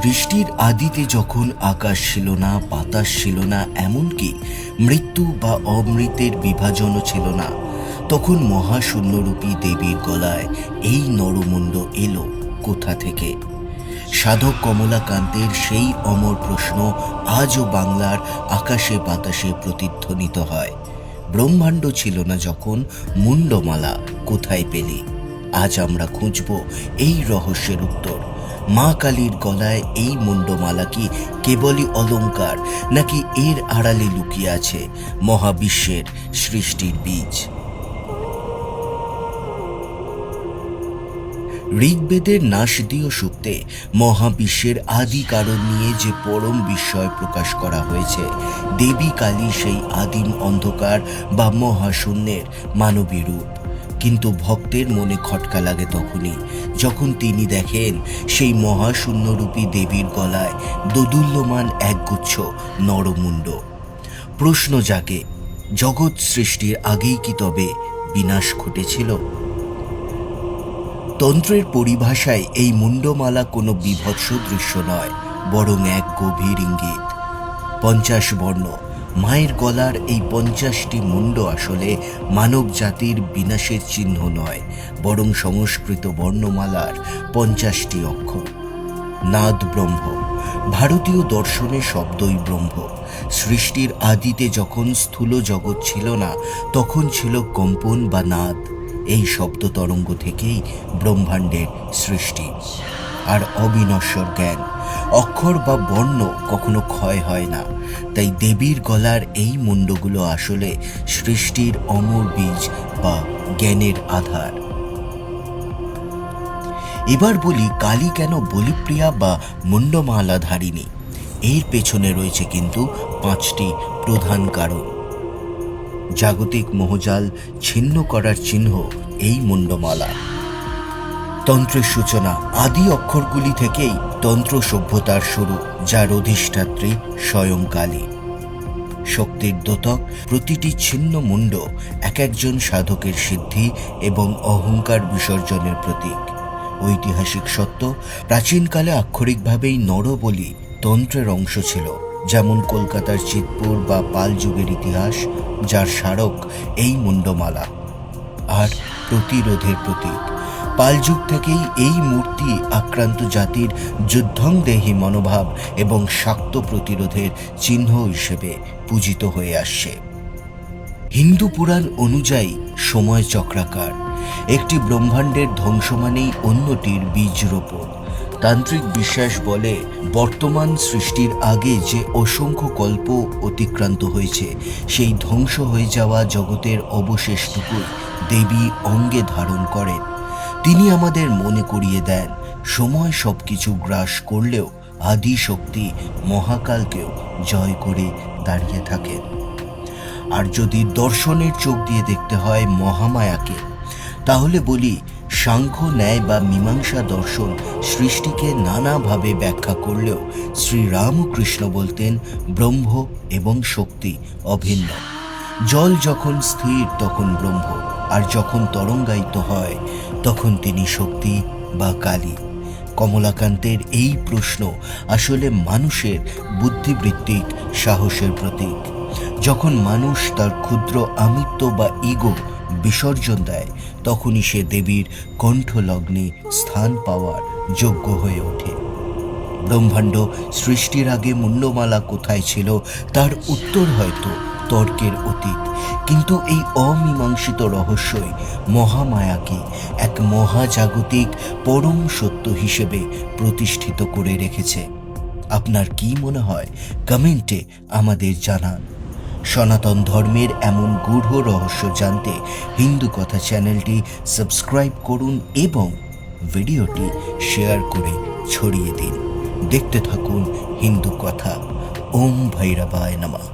সৃষ্টির আদিতে যখন আকাশ ছিল না, বাতাস ছিল না, এমনকি মৃত্যু বা অমৃতের বিভাজনও ছিল না, তখন মহাশূন্যরূপী দেবীর গলায় এই নরমুণ্ড এলো কোথা থেকে? সাধক কমলাকান্তের সেই অমর প্রশ্ন আজও বাংলার আকাশে বাতাসে প্রতিধ্বনিত হয়। ব্রহ্মাণ্ড ছিল না যখন, মুণ্ডমালা কোথায় পেলি? আজ আমরা খুঁজব এই রহস্যের উত্তর। মা কালীর গলায় এই মুণ্ডমালা কি কেবলই অলঙ্কার, নাকি এর আড়ালে লুকিয়ে আছে মহাবিশ্বের সৃষ্টির বীজ? ঋগ্বেদের নাসদীয় সূক্তে মহাবিশ্বের আদি কারণ নিয়ে যে পরম বিস্ময় প্রকাশ করা হয়েছে, দেবী কালী সেই আদিম অন্ধকার বা মহাশূন্যের মানবী রূপ। কিন্তু ভক্তের মনে খটকা লাগে তখনই যখন তিনি দেখেন সেই মহাশূন্যরূপী দেবীর গলায় দোদুল্যমান একগুচ্ছ নরমুণ্ড। প্রশ্ন জাগে, জগৎ সৃষ্টির আগেই কি তবে বিনাশ ঘটেছিল? তন্ত্রের পরিভাষায় এই মুণ্ডমালা কোনো বিভৎস দৃশ্য নয়, বরং এক গভীর ইঙ্গিত। 50 বর্ণ, মায়ের গলার এই 50টি মুণ্ড আসলে মানব জাতির বিনাশের চিহ্ন নয়, বরং সংস্কৃত বর্ণমালার 50টি অক্ষর। নাদ ব্রহ্ম, ভারতীয় দর্শনের শব্দই ব্রহ্ম। সৃষ্টির আদিতে যখন স্থূল জগৎ ছিল না, তখন ছিল কম্পন বা নাদ। এই শব্দ তরঙ্গ থেকেই ব্রহ্মাণ্ডের সৃষ্টি। আর অবিনশ্বর জ্ঞান, অক্ষর বা বর্ণ কখনো ক্ষয় হয় না, তাই দেবীর গলার এই মুণ্ডগুলো আসলে সৃষ্টির অমর বীজ বা জ্ঞানের আধার। এবার বলি, কালী কেন বলিপ্রিয়া বা মুণ্ডমালা ধারিণী? এর পেছনে রয়েছে কিন্তু 5টি প্রধান কারণ। জাগতিক মোহজাল ছিন্ন করার চিহ্ন এই মুণ্ডমালা। তন্ত্রের সূচনা, আদি অক্ষরগুলি থেকেই তন্ত্র সভ্যতার শুরু, যার অধিষ্ঠাত্রী স্বয়ং কালী। শক্তির দ্যোতক, প্রতিটি ছিন্ন মুণ্ড এক একজন সাধকের সিদ্ধি এবং অহংকার বিসর্জনের প্রতীক। ঐতিহাসিক সত্য, প্রাচীনকালে আক্ষরিকভাবেই নরবলি তন্ত্রের অংশ ছিল, যেমন কলকাতার চিৎপুর বা পাল যুগের ইতিহাস, যার স্মারক এই মুণ্ডমালা। আর প্রতিরোধের প্রতীক, পালযুগ থেকেই এই মূর্তি আক্রান্ত জাতির যুদ্ধং দেহি মনোভাব এবং শাক্ত প্রতিরোধের চিহ্ন হিসেবে পূজিত হয়ে আসছে। হিন্দু পুরাণ অনুযায়ী সময় চক্রাকার, একটি ব্রহ্মাণ্ডের ধ্বংস মানেই অন্যটির বীজ রোপণ। তান্ত্রিক বিশ্বাস বলে, বর্তমান সৃষ্টির আগে যে অসংখ্য কল্প অতিক্রান্ত হয়েছে, সেই ধ্বংস হয়ে যাওয়া জগতের অবশেষটুকুই দেবী অঙ্গে ধারণ করেন। তিনি আমাদের মনে করিয়ে দেন, সময় সবকিছু গ্রাস করলেও আদি শক্তি মহাকালকেও জয় করে দাঁড়িয়ে থাকেন। আর যদি দর্শনের চোখ দিয়ে দেখতে হয় মহামায়াকে, তাহলে বলি, সাংখ্য ন্যায় বা মীমাংসা দর্শন সৃষ্টিকে নানাভাবে ব্যাখ্যা করলেও শ্রীরামকৃষ্ণ বলতেন ব্রহ্ম এবং শক্তি অভিন্ন। জল যখন স্থির তখন ব্রহ্ম, আর যখন তরঙ্গায়িত হয় তখন তিনি শক্তি বা কালী। কমলাকান্তের এই প্রশ্ন আসলে মানুষের বুদ্ধিবৃত্তিক সাহসের প্রতীক। যখন মানুষ তার ক্ষুদ্র আমিত্ব বা ইগো বিসর্জন দেয়, তখনই সে দেবীর কণ্ঠলগ্নে স্থান পাওয়ার যোগ্য হয়ে ওঠে। ব্রহ্মাণ্ড সৃষ্টির আগে মুণ্ডমালা কোথায় ছিল তার উত্তর হয়তো তর্কের অতীত, কিন্তু এই অমীমাংসিত রহস্যই মহামায়াকে এক মহাজাগতিক পরম সত্য হিসেবে প্রতিষ্ঠিত করে রেখেছে। আপনার কি মনে হয়? কমেন্টে আমাদের জানান। সনাতন ধর্মের এমন গূঢ় রহস্য জানতে হিন্দু কথা চ্যানেলটি সাবস্ক্রাইব করুন এবং ভিডিওটি শেয়ার করে ছড়িয়ে দিন। দেখতে থাকুন হিন্দু কথা। ওম ভৈরবায় নমঃ।